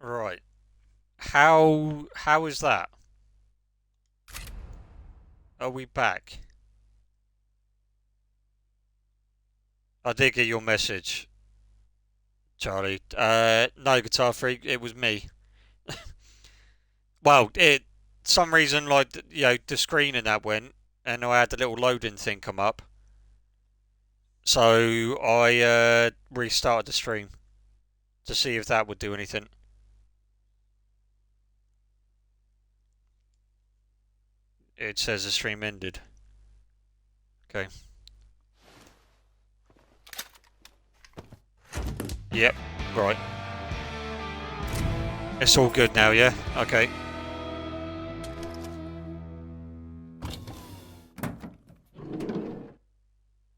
Right. How is that? Are we back? I did get your message, Charlie. No, Guitar Freak, it was me. Well, it some reason like the screen and that went, and I had the little loading thing come up, so I restarted the stream to see if that would do anything. It says the stream ended. Okay. Yep. Right. It's all good now, yeah? Okay.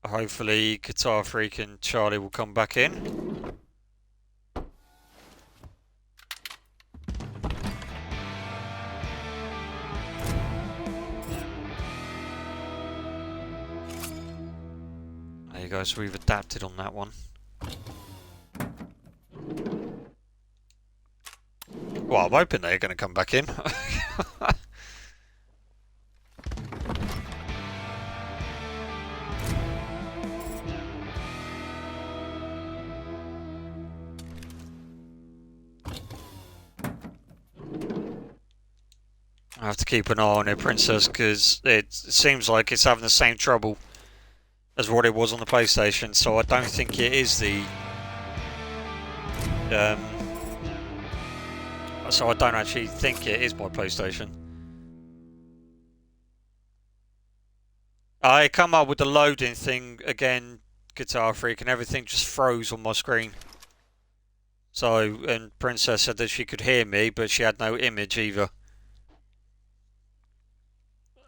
Hopefully Guitar Freak and Charlie will come back in. There you go, so we've adapted on that one. Well, I'm hoping they're going to come back in. I have to keep an eye on it, Princess, because it seems like it's having the same trouble as what it was on the PlayStation, so I don't think it is the... so I don't actually think it is my PlayStation. I come up with the loading thing again, Guitar Freak, and everything just froze on my screen. So, and Princess said that she could hear me, but she had no image either.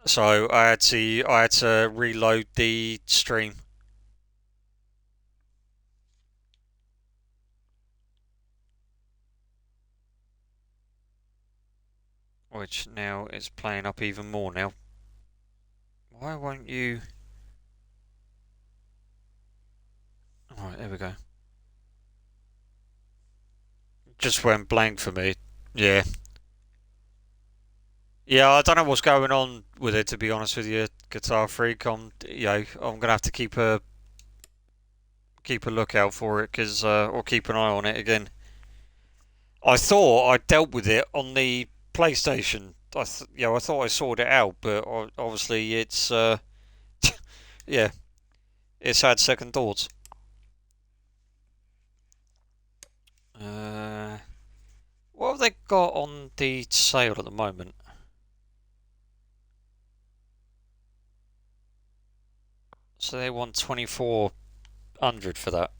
So I had to reload the stream. Which now is playing up even more now. Why won't you... Alright, there we go. Just went blank for me. Yeah. Yeah, I don't know what's going on with it, to be honest with you, Guitar Freak. I'm gonna have to keep a lookout for it, or keep an eye on it again. I thought I dealt with it on the PlayStation. I thought I sorted it out, but obviously it's yeah, it's had second thoughts. Uh, what have they got on the sale at the moment? So they want 2,400 for that.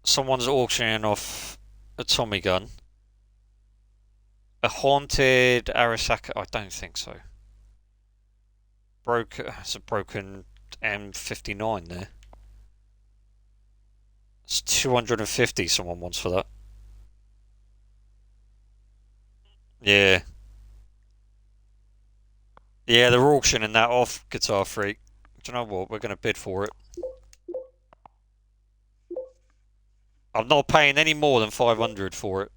Someone's auctioning off a Tommy gun. A haunted Arasaka? I don't think so. It's a broken M59 there. It's 250 someone wants for that. Yeah. Yeah, they're auctioning that off, Guitar Freak. Do you know what? We're going to bid for it. I'm not paying any more than 500 for it.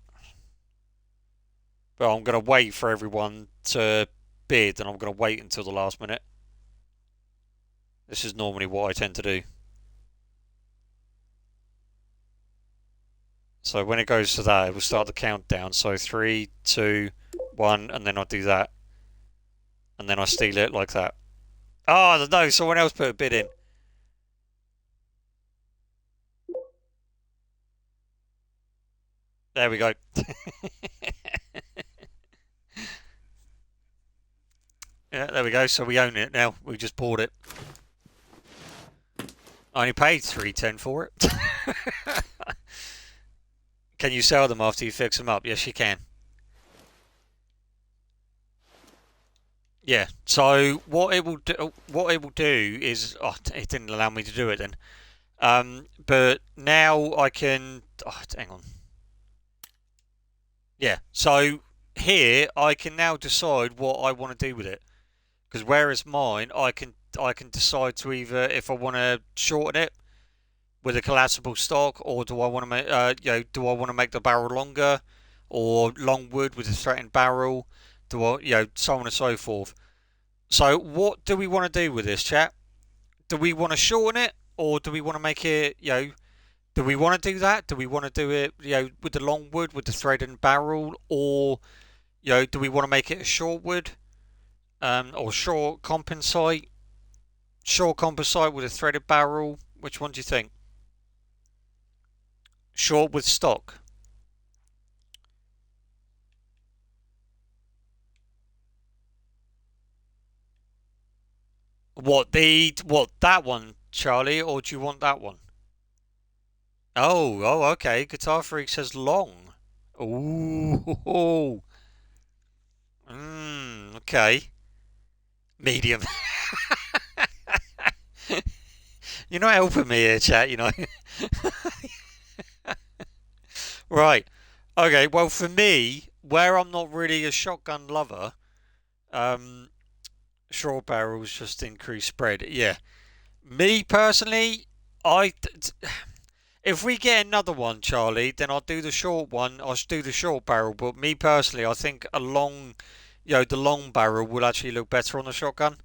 But I'm going to wait for everyone to bid, and I'm going to wait until the last minute. This is normally what I tend to do. So when it goes to that, it will start the countdown. So 3, 2, 1, and then I'll do that. And then I steal it like that. Oh, no, someone else put a bid in. There we go. Yeah, there we go. So we own it now. We just bought it. I only paid 310 for it. Can you sell them after you fix them up? Yes, you can. Yeah. So what it will do is, it didn't allow me to do it then. But now I can. Oh, hang on. Yeah. So here I can now decide what I want to do with it. Because whereas mine, I can decide to either if I want to shorten it, with a collapsible stock, or do I want to make do I want to make the barrel longer, or long wood with a threatened barrel? Do I so on and so forth. So what do we want to do with this, chat? Do we want to shorten it, or do we want to make it do we want to do that? Do we want to do it with the long wood with the thread and barrel, or do we want to make it a short wood, or short compensate with a threaded barrel? Which one do you think? Short with stock. What that one, Charlie, or do you want that one? Oh, okay. Guitar Freak says long. Ooh, okay. Medium. You're not helping me here, chat. Right. Okay. Well, for me, where I'm not really a shotgun lover, um, short barrels just increase spread. Yeah. Me personally, I if we get another one, Charlie, then I'll do the short one. I'll do the short barrel. But me personally, I think a long, the long barrel will actually look better on the shotgun.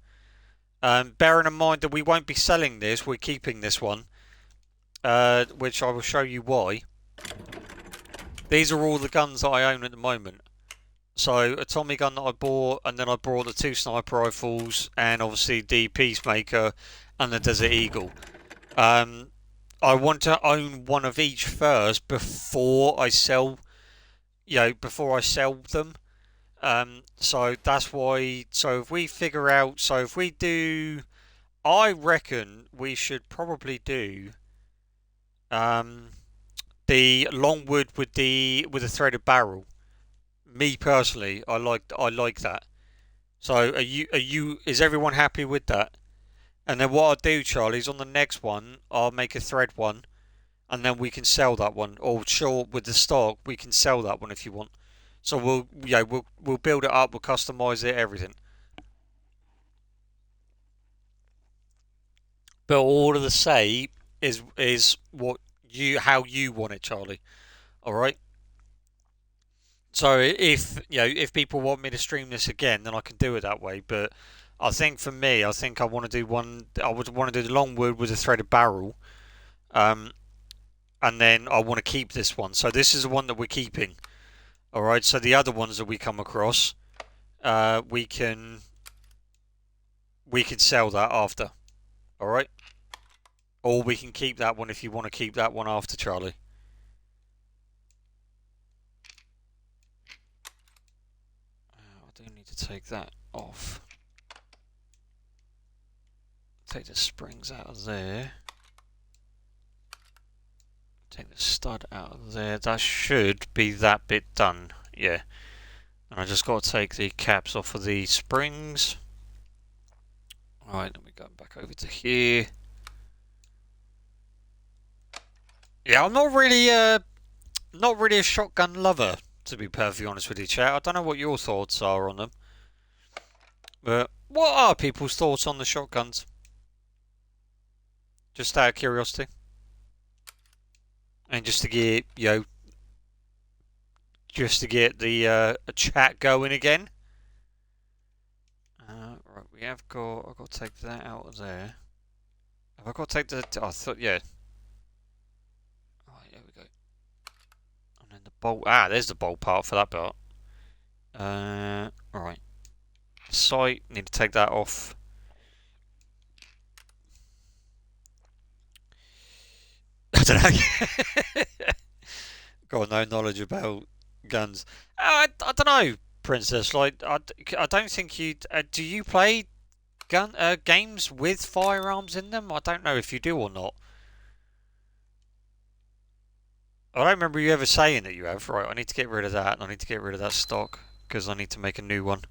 Bearing in mind that we won't be selling this, we're keeping this one, which I will show you why. These are all the guns that I own at the moment. So a Tommy gun that I bought, and then I bought the two sniper rifles, and obviously the Peacemaker and the Desert Eagle. I want to own one of each first before I sell, before I sell them. So that's why. So if we figure out, so if we do, I reckon we should probably do um, the longwood with the threaded barrel. Me personally, I like that. So is everyone happy with that? And then what I'll do, Charlie, is on the next one I'll make a thread one, and then we can sell that one. Or sure, with the stock we can sell that one if you want. So we'll build it up, we'll customize it, everything. But all of the say is what how you want it, Charlie. All right. So if people want me to stream this again, then I can do it that way. But I think for me, I think I want to do one. I would want to do the longwood with a threaded barrel, um, and then I want to keep this one. So this is the one that we're keeping. All right. So the other ones that we come across, we can sell that after. All right. Or we can keep that one if you want to keep that one after, Charlie. I do need to take that off. Take the springs out of there. Take the stud out of there. That should be that bit done. Yeah. And I just got to take the caps off of the springs. Alright, then we go back over to here. Yeah, I'm not really a shotgun lover, to be perfectly honest with you, chat. I don't know what your thoughts are on them. But what are people's thoughts on the shotguns? Just out of curiosity. And just to get, just to get the chat going again. Right, I've got to take that out of there. Have I got to take I thought, yeah. Right, there we go. And then the bolt, there's the bolt part for that part. Right. Sight, need to take that off. I don't know. Got no knowledge about guns. I don't know, Princess. Like, I don't think you. Do you play games with firearms in them? I don't know if you do or not. I don't remember you ever saying that you have. Right, I need to get rid of that, and I need to get rid of that stock because I need to make a new one.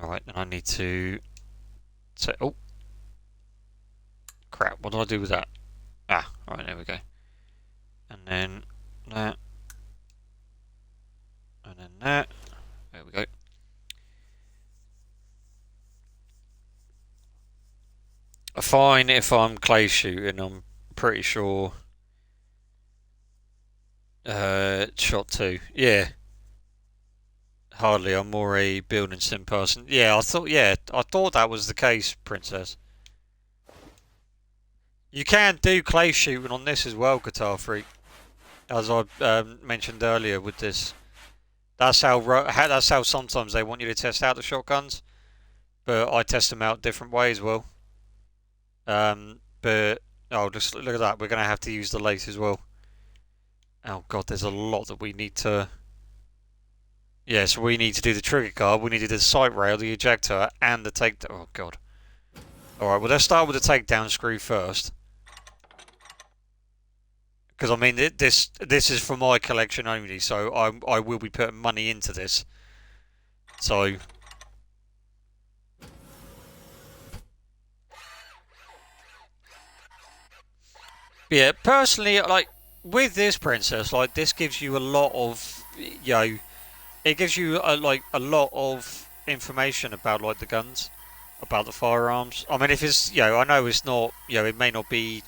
Right, and I need to say, oh, crap! What do I do with that? Right, there we go. And then that, and then that. There we go. Fine if I'm clay shooting, I'm pretty sure. Shot two. Yeah, hardly. I'm more a building sim person. Yeah, I thought. Yeah, I thought that was the case, Princess. You can do clay shooting on this as well, Guitar Freak, as I mentioned earlier with this. That's how sometimes they want you to test out the shotguns, but I test them out different ways. Well, but oh, just look at that. We're gonna have to use the lathe as well. Oh god, there's a lot that we need to. Yeah, so we need to do the trigger guard, we need to do the sight rail, the ejector, and the take. Oh god. All right, well let's start with the takedown screw first, because I mean this is for my collection only, so I will be putting money into this. So yeah, personally, like with this princess, like this gives you a lot of, it gives you a lot of information about like the guns, about the firearms. I mean, if it's, I know it's not, it may not be,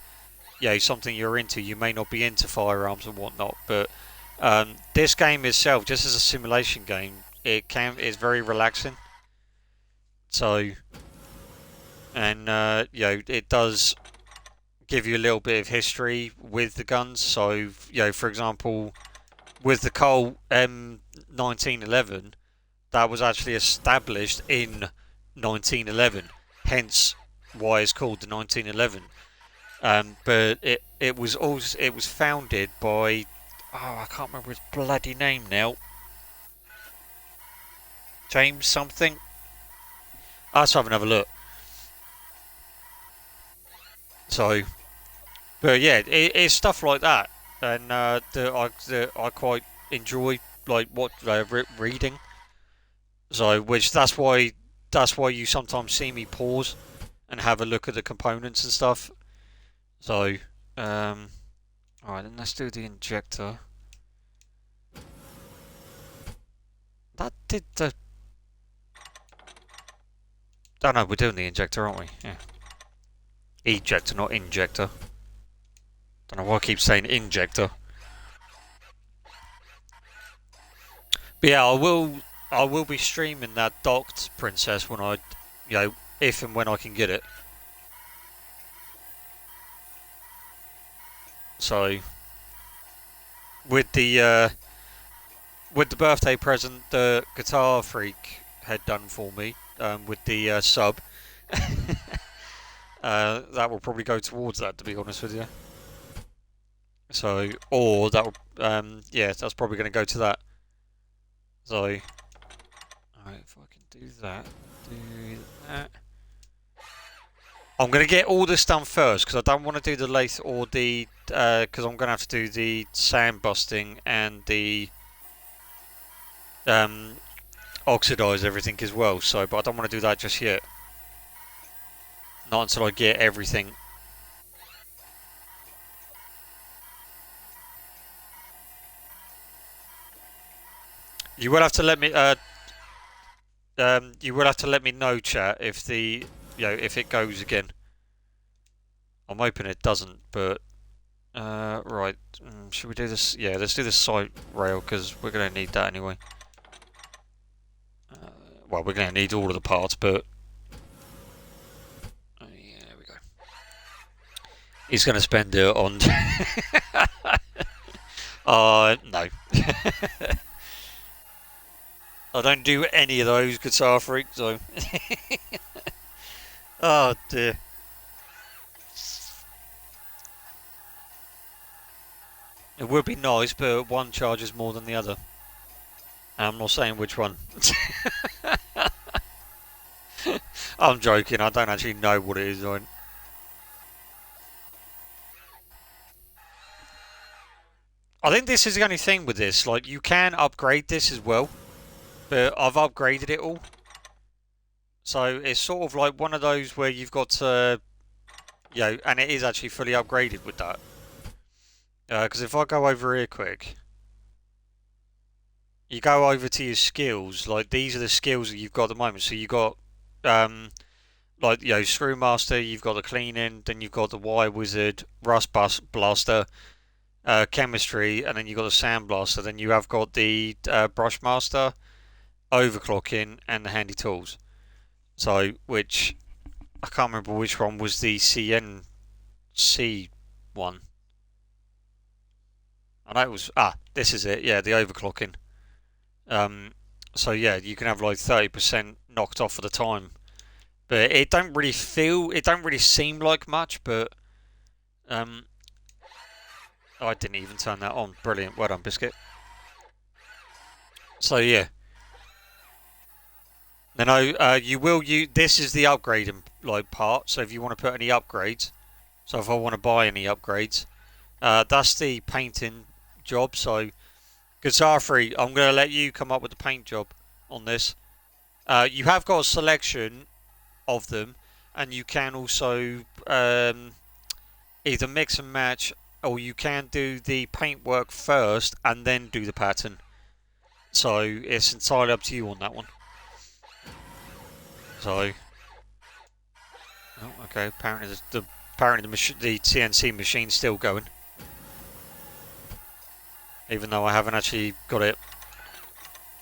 something you're into. You may not be into firearms and whatnot, but this game itself, just as a simulation game, it's very relaxing. So, and it does give you a little bit of history with the guns. So, for example, with the Colt M1911, that was actually established in 1911, hence why it's called the 1911. But it was founded by, oh, I can't remember his bloody name now. James something. Let's have another look. So, but yeah, it's stuff like that, and that I quite enjoy, like what reading. So, which that's why you sometimes see me pause and have a look at the components and stuff. So, um, all right, then let's do the injector. That did the. Oh no, we're doing the injector, aren't we? Yeah. Ejector, not injector. Don't know why I keep saying injector. But yeah, I will be streaming that docked princess when I, if and when I can get it. So with the birthday present the Guitar Freak had done for me, with the sub, that will probably go towards that, to be honest with you. So, or that will, yeah, that's probably going to go to that. So, alright, if I can do that, do that. I'm going to get all this done first, because I don't want to do the lathe or the, because I'm going to have to do the sand busting and the, oxidize everything as well, so, but I don't want to do that just yet. Not until I get everything. You will have to let me, you will have to let me know, chat, if the, if it goes again. I'm hoping it doesn't, but, right, should we do this? Yeah, let's do the sight rail, because we're going to need that anyway. Well, we're going to need all of the parts, but, yeah, there we go. He's going to spend it on, no. I don't do any of those, Guitar Freak, so. Oh dear. It would be nice, but one charges more than the other. I'm not saying which one. I'm joking, I don't actually know what it is. I think this is the only thing with this, like, you can upgrade this as well, but I've upgraded it all. So it's sort of like one of those where you've got to, and it is actually fully upgraded with that. Because if I go over here quick, you go over to your skills, like these are the skills that you've got at the moment. So you got Like, Screwmaster, you've got the cleaning, then you've got the Wire Wizard, Blaster, Chemistry, and then you've got the Sandblaster. Then you have got the Brushmaster, Overclocking, and the Handy Tools. So, which I can't remember which one was the CNC one. I know it was. This is it. Yeah, the overclocking. Um, so yeah, you can have like 30% knocked off at the time, but it don't really seem like much. But um, I didn't even turn that on. Brilliant, well done, Biscuit. So yeah, you will use. This is the upgrading like part. So if you want to put any upgrades, so if I want to buy any upgrades, that's the painting job. So Guitar Free, I'm going to let you come up with the paint job on this. You have got a selection of them, and you can also either mix and match, or you can do the paintwork first and then do the pattern. So it's entirely up to you on that one. So, okay. Apparently the CNC machine's still going, even though I haven't actually got it.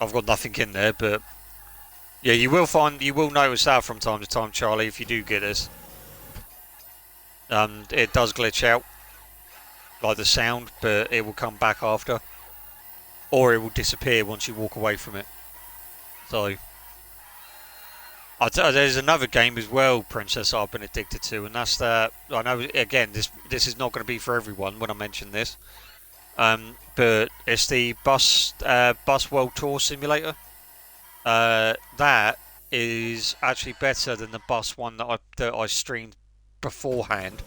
I've got nothing in there, but yeah, you will notice that from time to time, Charlie, if you do get this. It does glitch out, like the sound, but it will come back after, or it will disappear once you walk away from it. So, there's another game as well, Princess, I've been addicted to, and that's that. I know, again, this is not going to be for everyone when I mention this, but it's the Bus World Tour Simulator. That is actually better than the bus one that I streamed beforehand,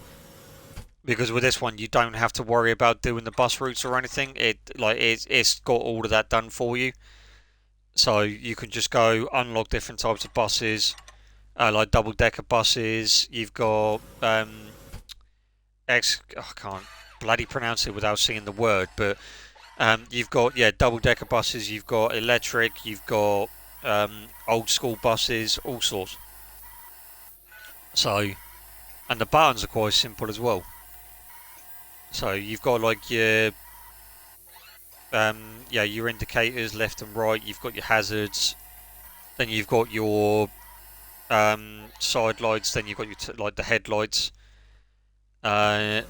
because with this one you don't have to worry about doing the bus routes or anything. It's got all of that done for you, so you can just go unlock different types of buses, like double decker buses. You've got I can't bloody pronounce it without seeing the word, but you've got double decker buses. You've got electric. You've got old school buses, all sorts. So, and the buttons are quite simple as well. So you've got like your indicators left and right. You've got your hazards. Then you've got your side lights. Then you've got your like the headlights. Then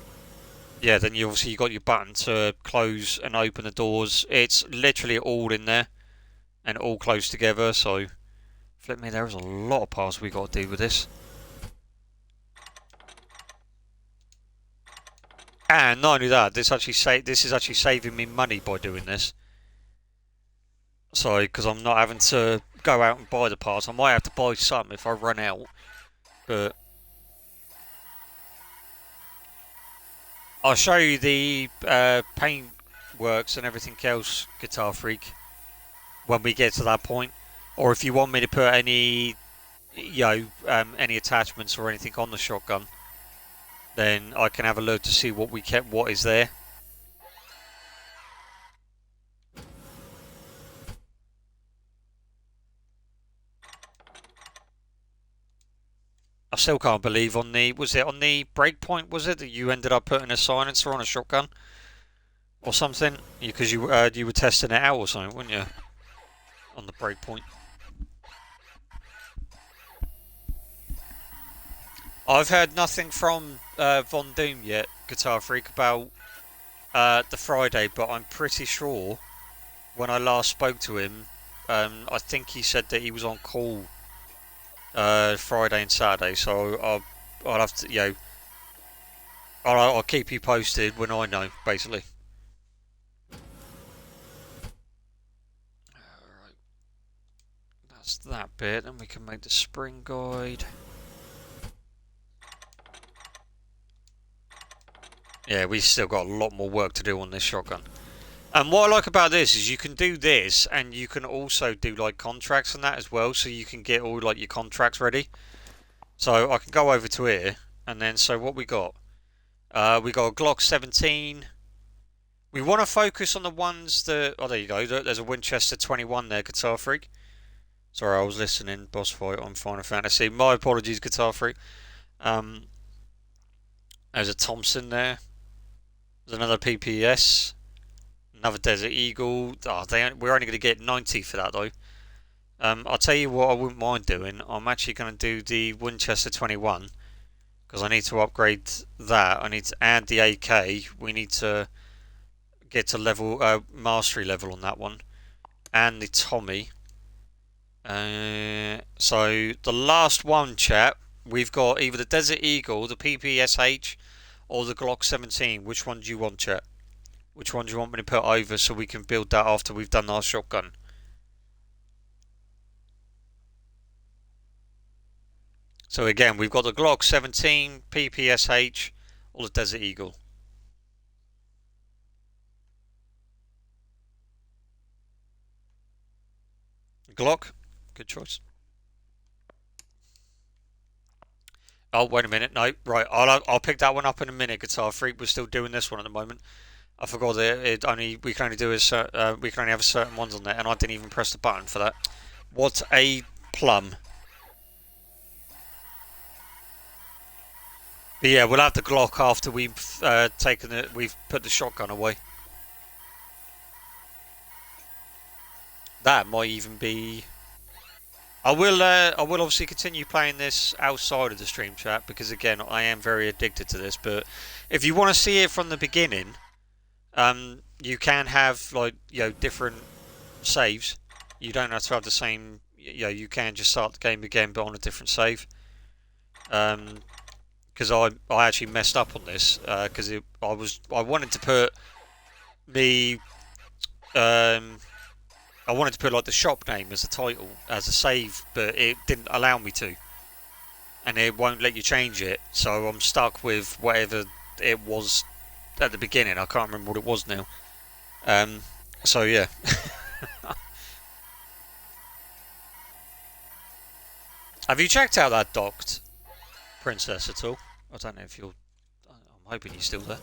you got your button to close and open the doors. It's literally all in there and all close together. So, flip me, there's a lot of parts we got to do with this. And not only that, this is actually saving me money by doing this. So, because I'm not having to go out and buy the parts. I might have to buy some if I run out, but I'll show you the paint works and everything else, Guitar Freak, when we get to that point. Or if you want me to put any, any attachments or anything on the shotgun, then I can have a look to see what is there. I still can't believe was it on the breakpoint, was it, that you ended up putting a silencer on a shotgun? Or something? Because you were testing it out or something, weren't you? On the breakpoint. I've heard nothing from Von Doom yet, Guitar Freak, about the Friday, but I'm pretty sure when I last spoke to him, I think he said that he was on call Friday and Saturday, so I'll have to, I'll keep you posted when I know, basically. Alright, that's that bit, and we can make the spring guide. Yeah, we still got a lot more work to do on this shotgun. And what I like about this is you can do this, and you can also do like contracts and that as well, so you can get all like your contracts ready. So I can go over to here, and then so what we got? We got a Glock 17. We want to focus on the ones that, oh there you go, there's a Winchester 21 there, Guitar Freak. Sorry, I was listening. Boss fight on Final Fantasy. My apologies, Guitar Freak. Um, there's a Thompson there. There's another PPS. Another Desert Eagle. Oh, we're only going to get 90 for that though. I'll tell you what I wouldn't mind doing. I'm actually going to do the Winchester 21 because I need to upgrade that. I need to add the AK. We need to get to level mastery level on that one, and the Tommy. So the last one, chap. We've got either the Desert Eagle, the PPSH, or the Glock 17. Which one do you want, chap? Which one do you want me to put over so we can build that after we've done our shotgun? So again, we've got the Glock 17, PPSH, or the Desert Eagle. Glock, good choice. Oh, wait a minute. No, right. I'll pick that one up in a minute. Guitar Freak. We're still doing this one at the moment. I forgot that we can only do we can only have certain ones on there, and I didn't even press the button for that. What a plum! But yeah, we'll have the Glock after we've we've put the shotgun away. That might even be. I will obviously continue playing this outside of the stream chat because again I am very addicted to this. But if you want to see it from the beginning, you can have different saves. You don't have to have the same. You can just start the game again, but on a different save. Because I actually messed up on this because I wanted to put the I wanted to put like the shop name as a title as a save, but it didn't allow me to, and it won't let you change it. So I'm stuck with whatever it was at the beginning. I can't remember what it was now. So yeah. Have you checked out that docked princess at all? I don't know if you're. I'm hoping you're still there.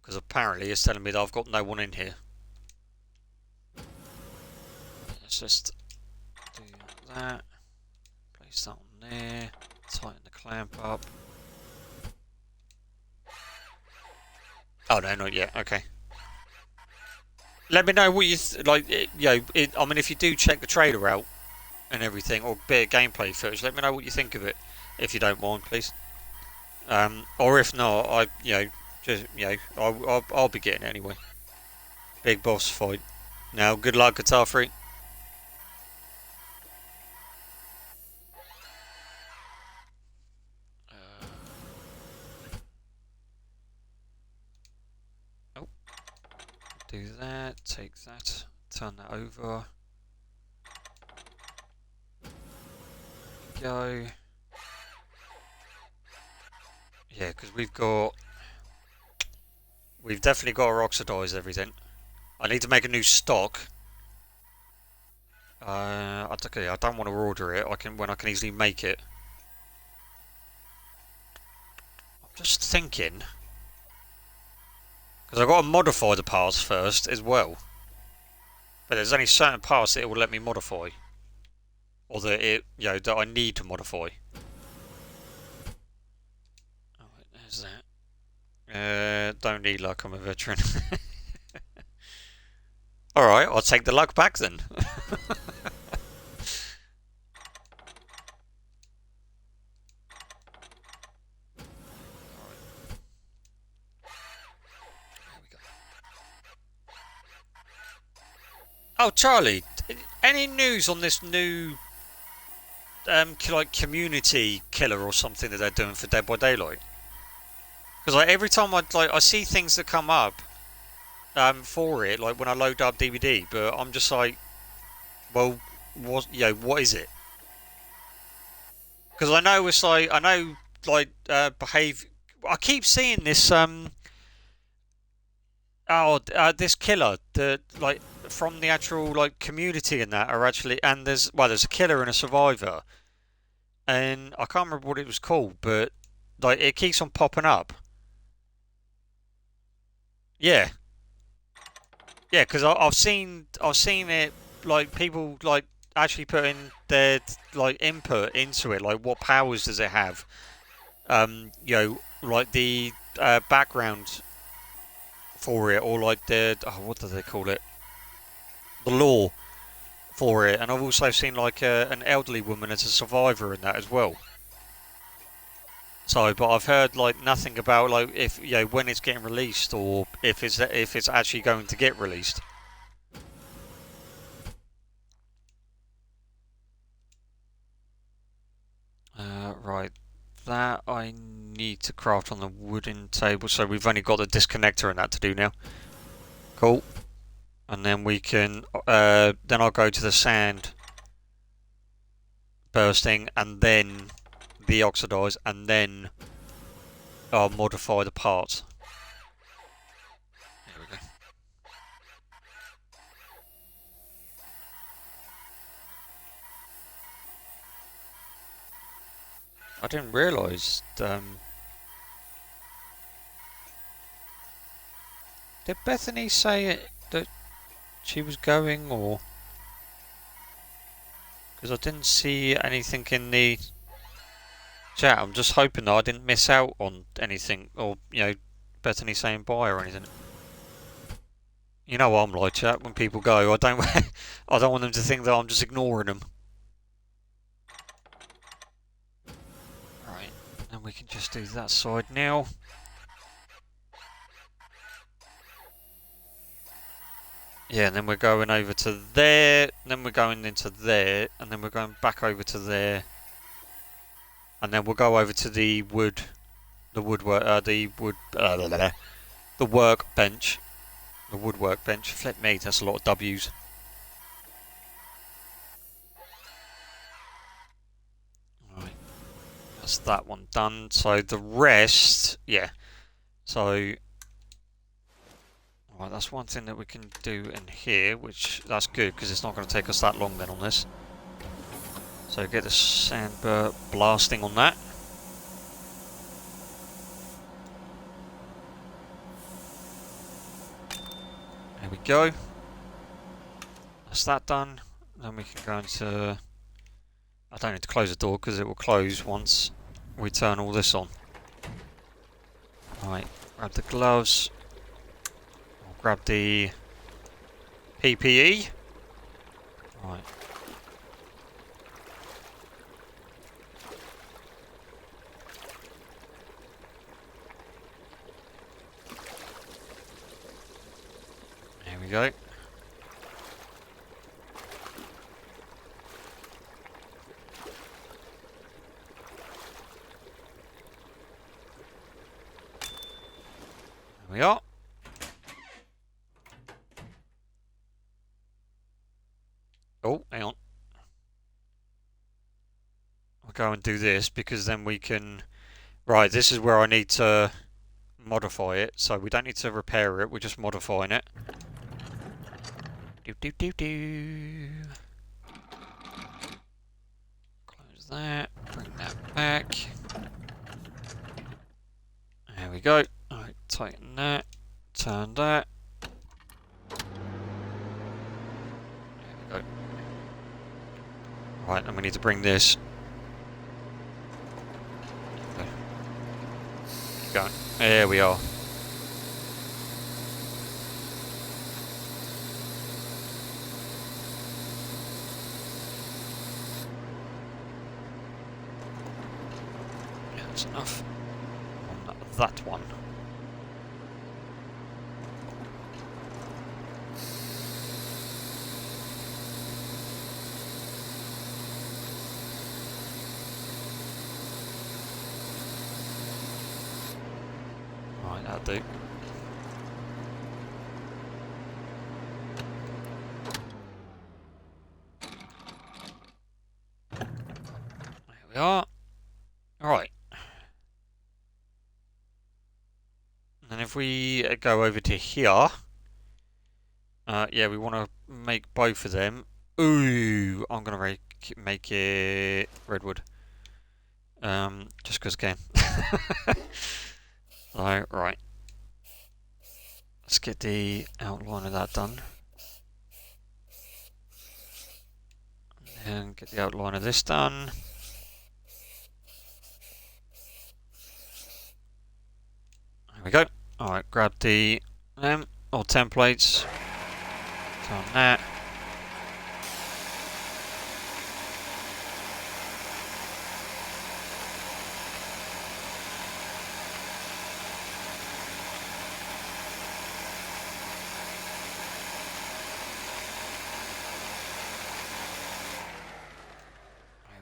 Because apparently it's telling me that I've got no one in here. Let's just do that. Place that on there. Tighten the clamp up. Oh no, not yet. Okay. Let me know what you like. I mean, if you do check the trailer out and everything, or bit of gameplay footage, let me know what you think of it, if you don't mind, please. Or if not, I'll be getting it anyway. Big boss fight. Now, good luck, Guitar Freak. Oh, do that. Take that. Turn that over. Go. Yeah, because we've definitely got to oxidize everything. I need to make a new stock. I don't want to order it. When I can easily make it. I'm just thinking, because I've got to modify the parts first as well. But there's only certain parts that it will let me modify, or that I need to modify. Oh, wait, there's that. Don't need luck. I'm a veteran. All right, I'll take the luck back then. Oh, Charlie, any news on this new community killer or something that they're doing for Dead by Daylight? Because every time I see things that come up for it, like when I load up DVD, but I'm just like, well, what is it? Because I know it's behave. I keep seeing this this killer that from the actual community and that are actually, and there's a killer and a survivor, and I can't remember what it was called, but it keeps on popping up. Yeah, yeah, because I've seen it like people like actually putting their like input into it. Like, what powers does it have? Like the background for it, or like the what do they call it? The lore for it. And I've also seen like an elderly woman as a survivor in that as well. So, but I've heard like nothing about like if when it's getting released or if it's actually going to get released. Right, that I need to craft on the wooden table. So we've only got the disconnector and that to do now. Cool. And then we can then I'll go to the sand bursting and then the oxidize and then I'll modify the parts. There we go. I didn't realise. Did Bethany say that she was going, or because I didn't see anything in the chat? I'm just hoping that I didn't miss out on anything, or Bethany saying bye or anything. You know what I'm like, chat. When people go, I don't, I don't want them to think that I'm just ignoring them. Right, and we can just do that side now. Yeah, and then we're going over to there, then we're going into there, and then we're going back over to there, and then we'll go over to the woodwork, the workbench, the woodwork bench. Flip me, that's a lot of W's. Right, that's that one done. So the rest, yeah. So, right, that's one thing that we can do in here, which that's good because it's not going to take us that long then on this. So get the sand blasting on that. There we go. That's that done. Then we can go into... I don't need to close the door because it will close once we turn all this on. Right, grab the gloves. I'll grab the PPE. Right. There we go. There we are. Oh, hang on. I'll go and do this because then we can... Right, this is where I need to modify it. So we don't need to repair it, we're just modifying it. Do do do do. Close that, bring that back. There we go. Alright, tighten that, turn that. There we go. Right, and we need to bring this. Going. There we are. Yeah, that's enough on that one. Right, that'll do. There we are. Alright. And if we go over to here, yeah, we want to make both of them. Ooh, I'm gonna make it redwood. Just because I can. Right. Let's get the outline of that done. Get the outline of this done. There we go. Alright, grab the or templates. Done that.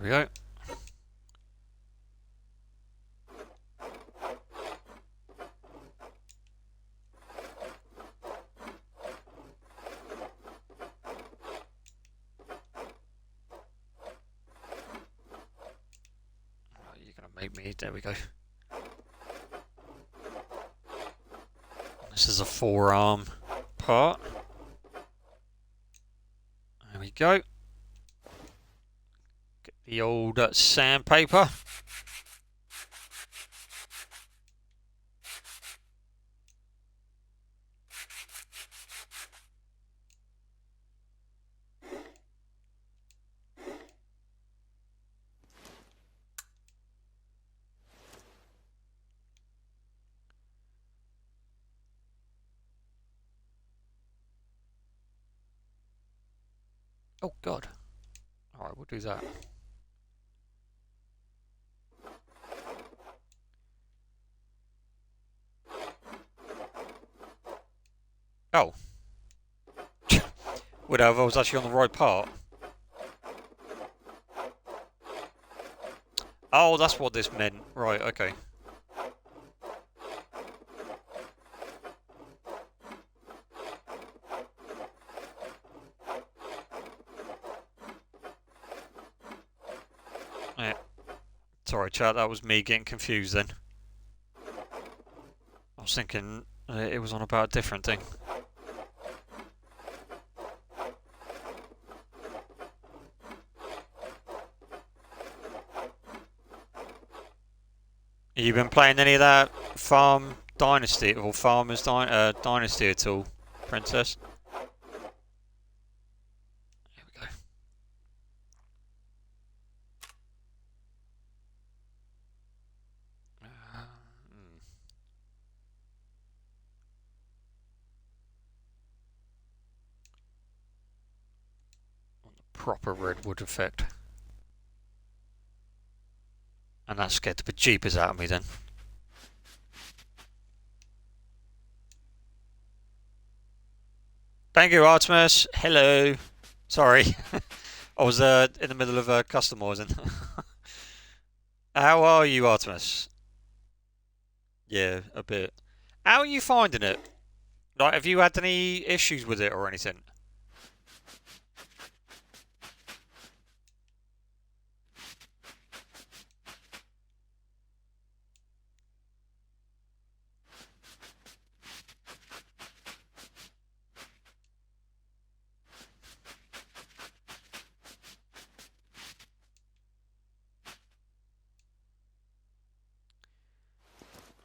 There we go. Make me, there we go. This is a forearm part. There we go. Get the old sandpaper. Oh god. Alright, we'll do that. Oh. Whatever, I was actually on the right part. Oh, that's what this meant. Right, okay. Yeah. Sorry, chat, that was me getting confused then. I was thinking it was on about a different thing. Have you been playing any of that Farm Dynasty or Farmers Dynasty at all, Princess? Here we go. Proper redwood effect. And that scared the bejeepers out of me then. Thank you, Artemis. Hello. Sorry. I was in the middle of customising. How are you, Artemis? Yeah, a bit. How are you finding it? Like, have you had any issues with it or anything?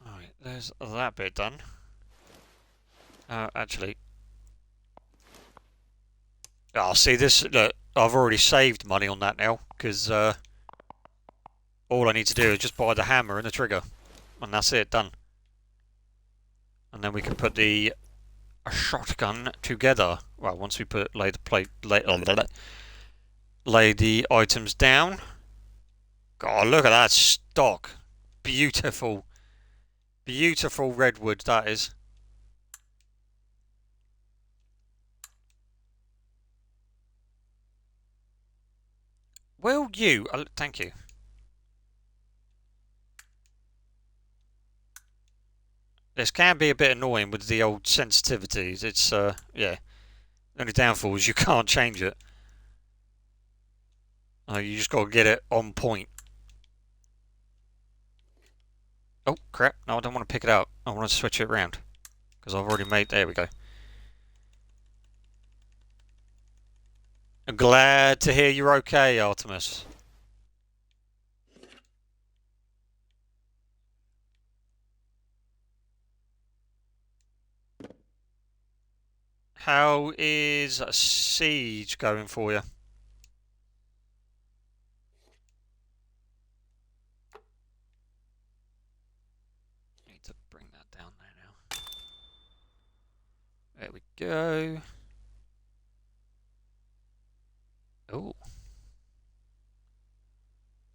Alright, there's that bit done. Actually. Oh, see this, look, I've already saved money on that now, because all I need to do is just buy the hammer and the trigger. And that's it, done. And then we can put the shotgun together. Well, once we lay the items down. God, look at that stock. Beautiful. Beautiful redwood, that is. Will you? Thank you. This can be a bit annoying with the old sensitivities. It's, yeah. The only downfall is you can't change it. You just got to get it on point. Oh, crap. No, I don't want to pick it out. I want to switch it around. Because I've already made... There we go. I'm glad to hear you're okay, Artemis. How is Siege going for you? need to bring that down there now. There we go. Oh.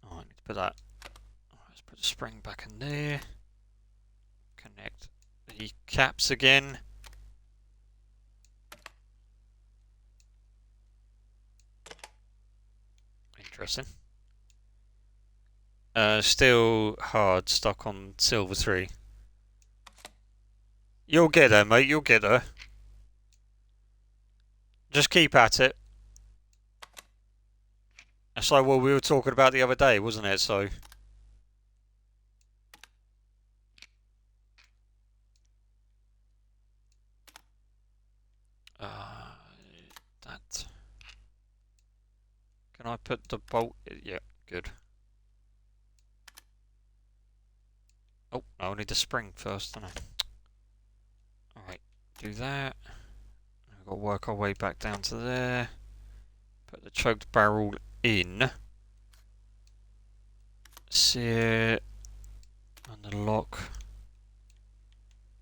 Oh, I need to put that. Let's put the spring back in there. Connect the caps again. Interesting. Still hard, stuck on silver 3. You'll get her, mate, you'll get her. Just keep at it. That's like what we were talking about the other day, wasn't it? So... that... Can I put the bolt... Yeah, good. Oh, I need the spring first, don't I? Alright, do that. We've got to work our way back down to there. Put the choked barrel in. Sit. And the lock.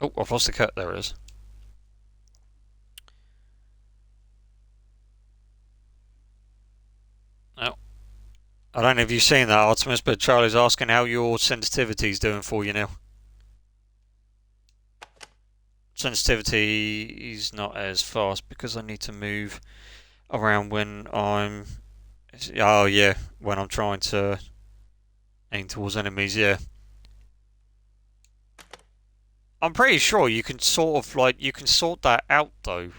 Oh, I've lost the cut. There it is. Oh. I don't know if you've seen that, Artemis, but Charlie's asking how your sensitivity's doing for you now. Sensitivity is not as fast because I need to move around when I'm... Oh, yeah, when I'm trying to aim towards enemies, yeah. I'm pretty sure you can sort of, like, you can sort that out, though,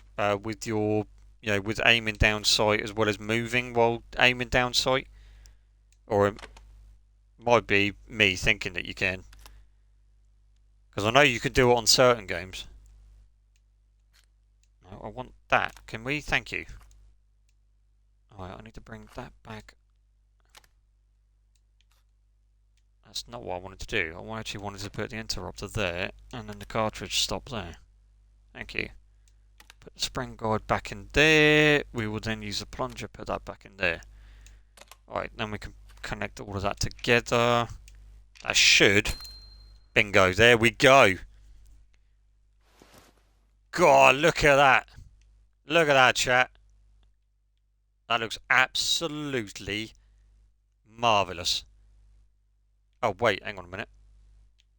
with your, you know, with aiming down sight as well as moving while aiming down sight. Or it might be me thinking that you can. Because I know you can do it on certain games. No, I want that. Can we? Thank you. Alright, I need to bring that back. That's not what I wanted to do. I actually wanted to put the interrupter there, and then the cartridge stop there. Thank you. Put the spring guide back in there. We will then use the plunger, put that back in there. Alright, then we can connect all of that together. That should. Bingo, there we go. God, look at that. Look at that, chat. That looks absolutely marvellous. Oh, wait, hang on a minute.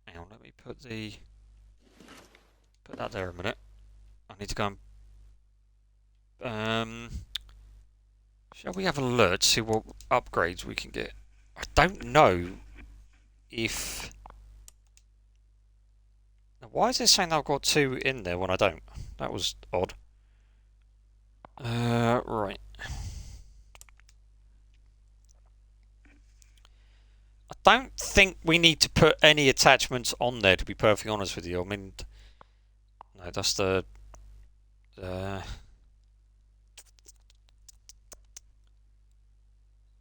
Hang on, let me put that there a minute. I need to go and... shall we have a look, see what upgrades we can get? I don't know if... Why is it saying I've got 2 in there when I don't? That was odd. Right. I don't think we need to put any attachments on there, to be perfectly honest with you. I mean... No, that's the...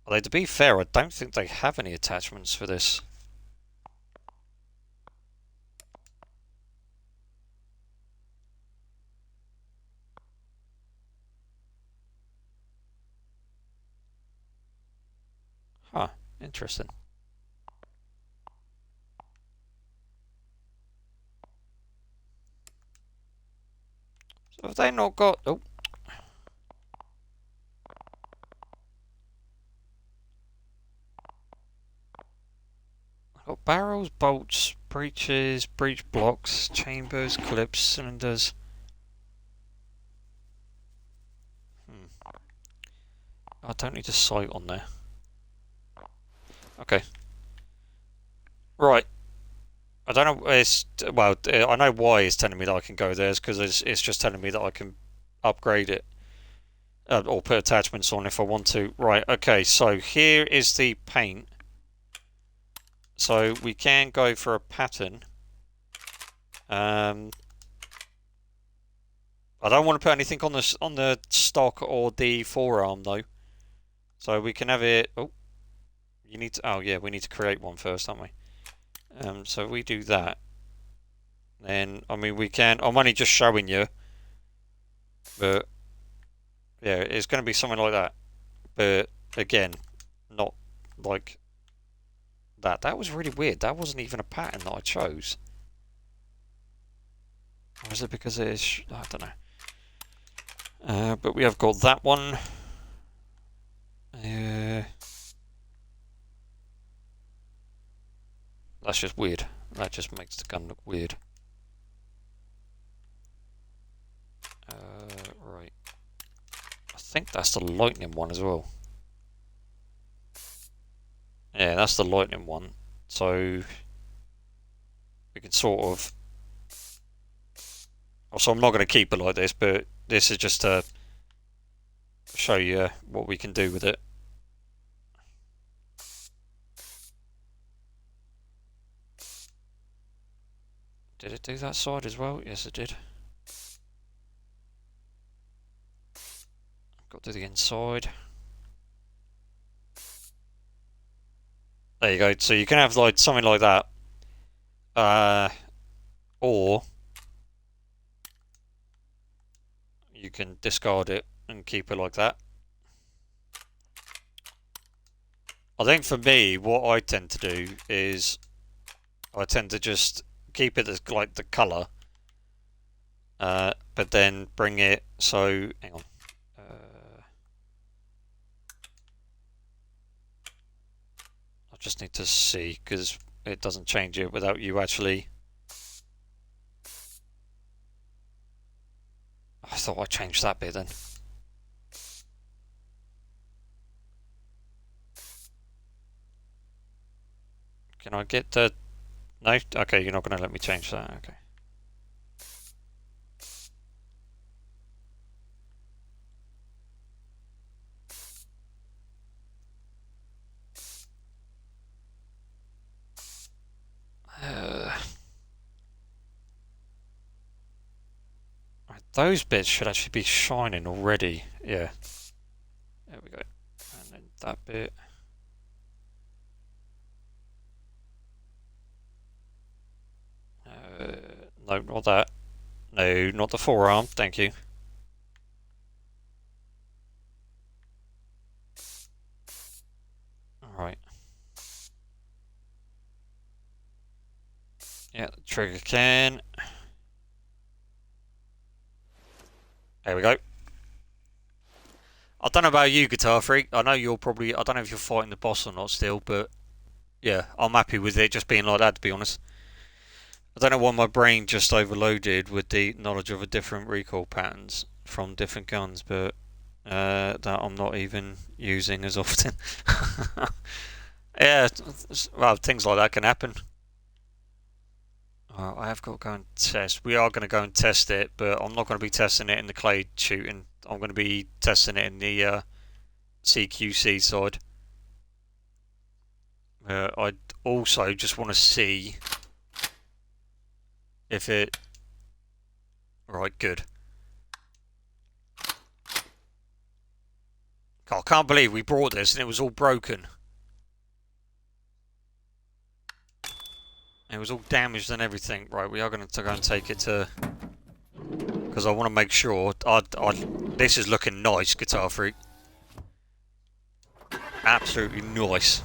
Although, to be fair, I don't think they have any attachments for this. Huh, interesting. So have they not got... Oh. Got barrels, bolts, breeches, breech blocks, chambers, clips, cylinders. I don't need a sight on there. Okay. Right. I don't know. It's well. I know why it's telling me that I can go there. It's because it's just telling me that I can upgrade it or put attachments on if I want to. Right. Okay. So here is the paint. So we can go for a pattern. I don't want to put anything on the stock or the forearm though. So we can have it. Oh, you need to. Oh yeah, we need to create one first, don't we? So we do that. Then I mean we can. I'm only just showing you, but yeah, it's going to be something like that. But again, not like that. That was really weird. That wasn't even a pattern that I chose. Or is it because it is... I don't know. But we have got that one. That's just weird. That just makes the gun look weird. Right. I think that's the lightning one as well. Yeah, that's the lightning one. So we can sort of... So I'm not going to keep it like this, but this is just to show you what we can do with it. Did it do that side as well? Yes, it did. Got to the inside. There you go. So you can have like something like that. Or you can discard it and keep it like that. I think for me, what I tend to do is I tend to just keep it as like the colour, but then bring it. So hang on. I just need to see because it doesn't change it without you actually. I thought I changed that bit then. Can I get the... No? Okay, you're not going to let me change that. Okay. Right, those bits should actually be shining already. Yeah. There we go. And then that bit. No, not that. No, not the forearm. Thank you. Alright. Yeah, the trigger can. There we go. I don't know about you, Guitar Freak. I know you're probably... I don't know if you're fighting the boss or not still, but... Yeah, I'm happy with it just being like that, to be honest. I don't know why my brain just overloaded with the knowledge of the different recoil patterns from different guns, but... that I'm not even using as often. Yeah, well, things like that can happen. I have got to go and test. We are going to go and test it, but I'm not going to be testing it in the clay shooting. I'm going to be testing it in the CQC side. I also just want to see if it... Right, good. I can't believe we brought this and it was all broken. It was all damaged and everything. Right, we are going to go and take it to... Because I want to make sure... this is looking nice, Guitar Freak. Absolutely nice.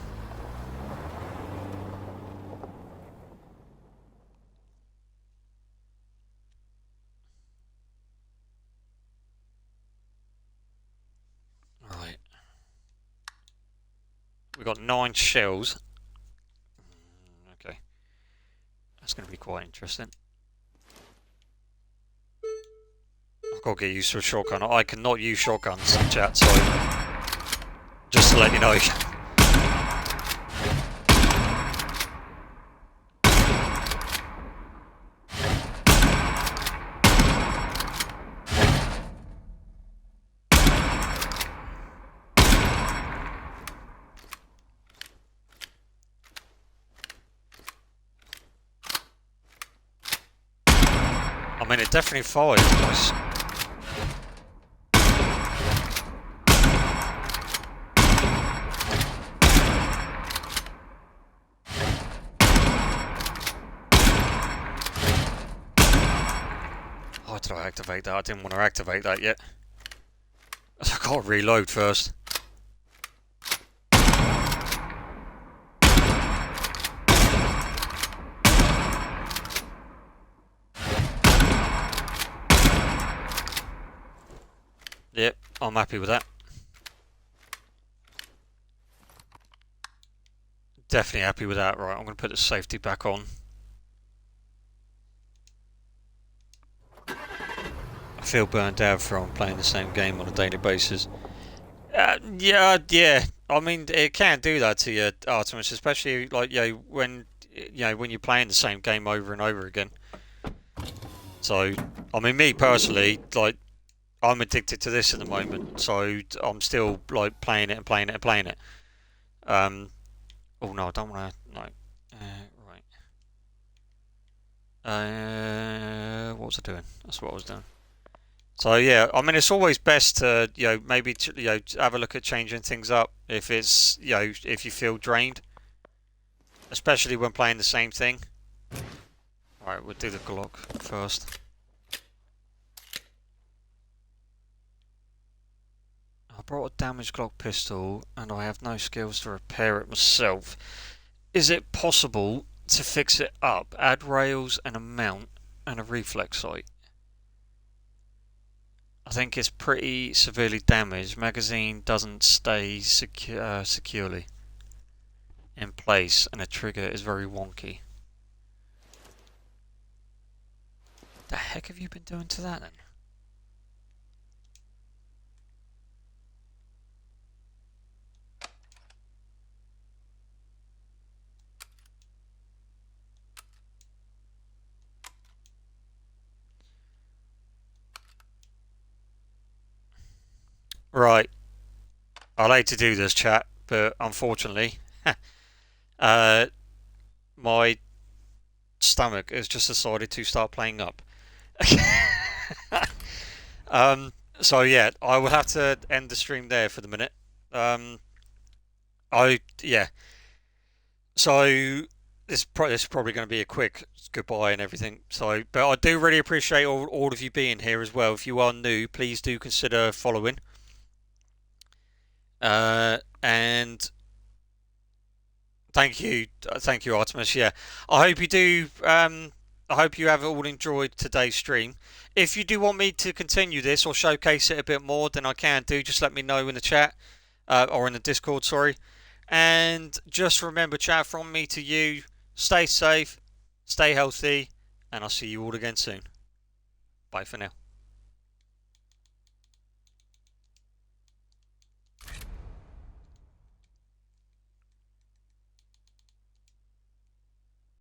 Right. We got 9 shells. Okay. That's going to be quite interesting. I've got to get used to a shotgun. I cannot use shotguns, chat, so... Just to let you know. I mean, it definitely fired nice. Why did I activate that? I didn't want to activate that yet. I've got to reload first. I'm happy with that. Definitely happy with that. Right, I'm going to put the safety back on. I feel burnt out from playing the same game on a daily basis. Yeah. I mean, it can do that to you, Artemis, especially like when you're playing the same game over and over again. So, I mean, me personally, like, I'm addicted to this at the moment. So I'm still like playing it and playing it and playing it. Um, oh no, I don't want to. No, right. What was I doing? That's what I was doing. So yeah, I mean, it's always best to maybe have a look at changing things up if it's if you feel drained, especially when playing the same thing. All right, we'll do the Glock first. I brought a damaged Glock pistol and I have no skills to repair it myself. Is it possible to fix it up? Add rails and a mount and a reflex sight. I think it's pretty severely damaged. Magazine doesn't stay securely in place and the trigger is very wonky. The heck have you been doing to that then? Right, I hate to do this, chat, but unfortunately, uh, my stomach has just decided to start playing up. um, so yeah, I will have to end the stream there for the minute. Um, yeah. So this is probably going to be a quick goodbye and everything. So, but I do really appreciate all of you being here as well. If you are new, please do consider following. And thank you, Artemis. Yeah, I hope you do. I hope you have all enjoyed today's stream. If you do want me to continue this or showcase it a bit more, then I can do. Just let me know in the chat or in the Discord. Sorry. And just remember, chat, from me to you: stay safe, stay healthy, and I'll see you all again soon. Bye for now.